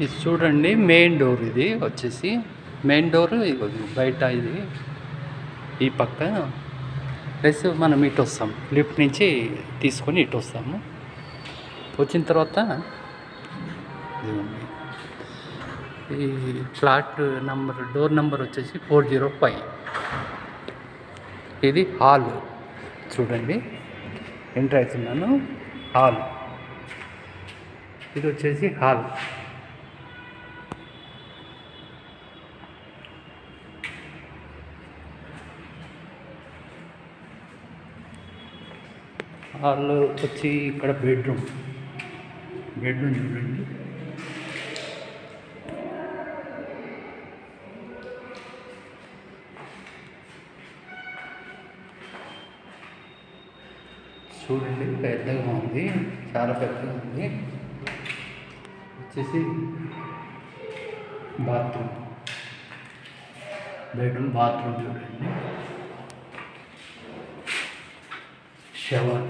ఇది చూడండి, main door. ఇది వచ్చేసి మెయిన్ డోర్. బయట ఇది ఈ పక్క ప్లస్ మనం ఇటు వస్తాం, లిఫ్ట్ నుంచి తీసుకొని ఇటు వస్తాము. వచ్చిన తర్వాత ఈ ఫ్లాట్ నంబర్, డోర్ నెంబర్ వచ్చేసి 405. ఇది హాల్. చూడండి, ఎంటర్ అవుతున్నాను. హాల్. ఇది వచ్చేసి హాల్. హాల్ వచ్చి ఇక్కడ బెడ్రూమ్. చూడండి. చూడండి, పెద్దగా ఉంది, చాలా పెద్దగా ఉంది. వచ్చేసి బాత్రూమ్, బెడ్రూమ్, బాత్రూమ్. చూడండి, షవర్.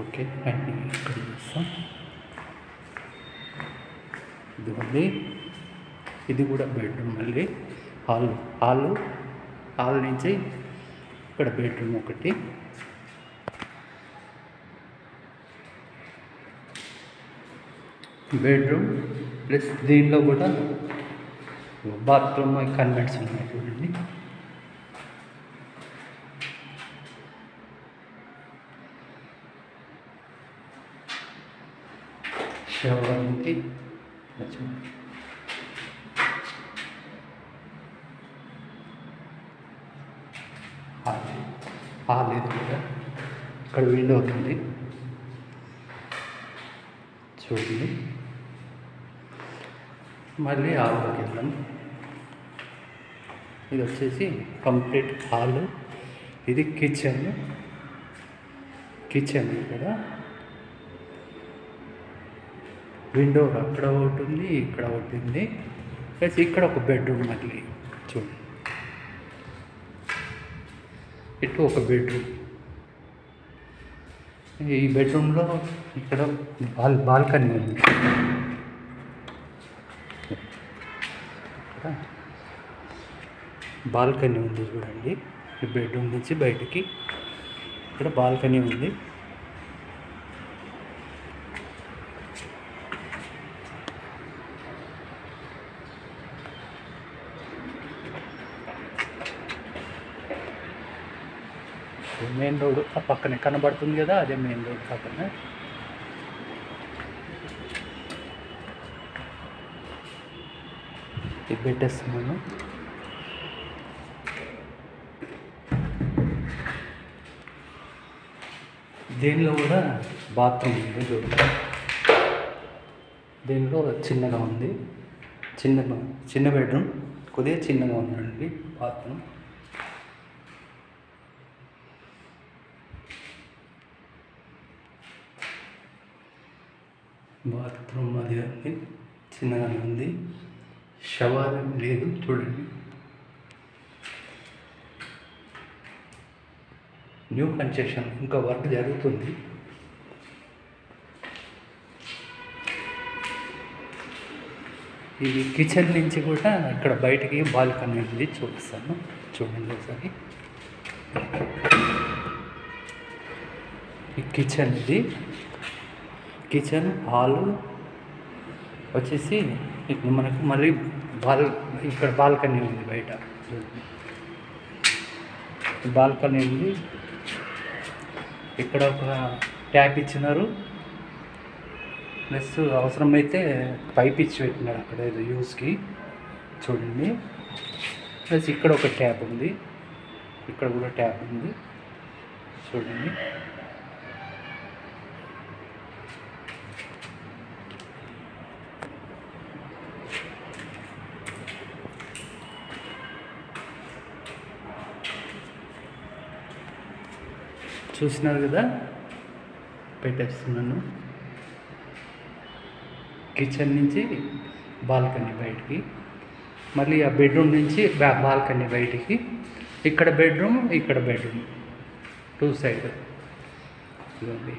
ఓకే, అన్నీ ఇక్కడ చూస్తాం. ఇదిగోండి, ఇది కూడా బెడ్రూమ్. మళ్ళీ హాల్ నుంచి ఇక్కడ బెడ్రూమ్ ఒకటి. బెడ్రూమ్ ప్లస్ దీనిలో కూడా బాత్రూమ్ కన్వెంట్స్ ఉన్నాయి. చూడండి, షవర్ ఉంది. హాల్ ఇది కూడా. ఇక్కడ విండో అవుతుంది. చూడండి, మళ్ళీ హాల్లోకి వెళ్దాం. ఇది వచ్చేసి కంప్లీట్ హాల్. ఇది కిచెన్. ఇక్కడ విండో అక్కడ ఒకటి ఉంది, ఇక్కడ ఒకటి ఉంది. ప్లస్ ఇక్కడ ఒక బెడ్రూమ్. మళ్ళీ చూడండి, ఇటు ఒక బెడ్రూమ్. ఈ బెడ్రూమ్లో ఇక్కడ బాల్కనీ ఉంది. బాల్కనీ ఉంది. చూడండి, ఈ బెడ్రూమ్ నుంచి బయటికి ఇక్కడ బాల్కనీ ఉంది. మెయిన్ రోడ్ ఆ పక్కనే కనబడుతుంది కదా, అదే మెయిన్ రోడ్ పక్కన. ఇది పెట్టేస్తున్నాను. దీనిలో కూడా బాత్రూమ్ ఉంది. చూడండి, దీనిలో చిన్నగా ఉంది. చిన్న బెడ్రూమ్, కొద్దిగా చిన్నగా ఉందండి బాత్రూమ్. బాత్రూమ్ అది ఉంది, చిన్నగానే ఉంది. షవర్ లేదు. చూడండి, న్యూ కన్స్ట్రక్షన్, ఇంకా వర్క్ జరుగుతుంది. ఇది కిచెన్ నుంచి కూడా ఇక్కడ బయటికి బాల్కనీ ఉంది. చూపిస్తాను, చూడండి ఒకసారి. ఈ కిచెన్. ఇది కిచెన్. హాల్ వచ్చేసి మనకు మళ్ళీ ఇక్కడ బాల్కనీ ఉంది. బయట బాల్కనీ ఉంది. ఇక్కడ ఒక ట్యాప్ ఇచ్చినారు. ప్లస్ అవసరమైతే పైప్ ఇచ్చి పెట్టినారు అక్కడ ఏదో యూస్కి. చూడండి, ప్లస్ ఇక్కడ ఒక ట్యాప్ ఉంది. ఇక్కడ కూడా ట్యాప్ ఉంది. చూడండి, చూసినారు కదా, పెట్టేస్తున్నాను. కిచెన్ నుంచి బాల్కనీ బయటికి. మళ్ళీ ఆ బెడ్రూమ్ నుంచి బాల్కనీ బయటికి. ఇక్కడ బెడ్రూమ్, ఇక్కడ బెడ్రూమ్, 2 సైడ్. ఇదిగోండి,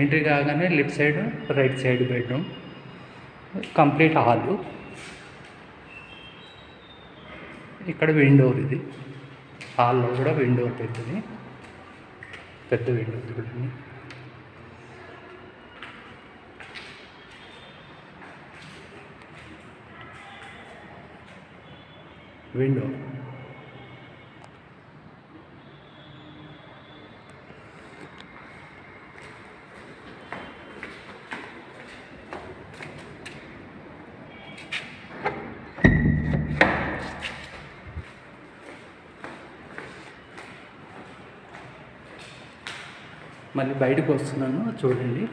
ఎంట్రీ కాగానే left side, right side bedroom, complete hall. ఇక్కడ విండోర్, ఇది హాల్లో కూడా విండోర్ పెద్దది, పెద్ద విండోర్ చూడండి. విండో మళ్ళీ బయటకు వస్తున్నాను, చూడండి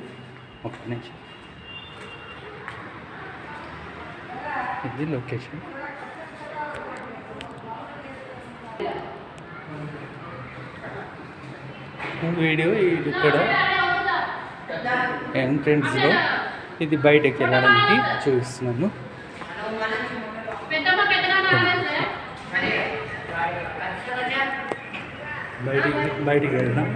ఒక్క నిమిషం. ఇది లొకేషన్. వీడియో ఇక్కడ ఎంట్రెన్స్లో, ఇది బయటకి వెళ్ళడానికి చూపిస్తున్నాను. బయటికి వెళ్దాం.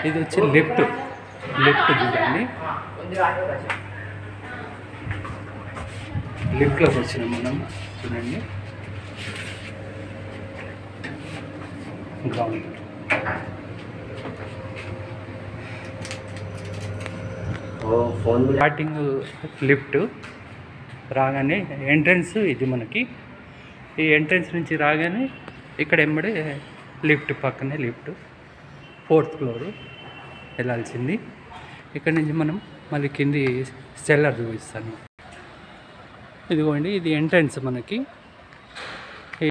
ఇది వచ్చి లిఫ్ట్ చూడండి. లిఫ్ట్లోకి వచ్చినాం మనం, చూడండి. గ్రౌండ్ స్టార్టింగ్ లిఫ్ట్ రాగానే ఎంట్రన్స్ ఇది మనకి. ఈ ఎంట్రన్స్ నుంచి రాగానే ఇక్కడ ఎంబడే లిఫ్ట్, పక్కనే లిఫ్ట్, 4th ఫ్లోర్ వెళ్ళాల్సింది. ఇక్కడ నుంచి మనం మళ్ళీ కింది సెల్లర్ చూపిస్తాను. ఇదిగోండి, ఇది ఎంట్రన్స్ మనకి.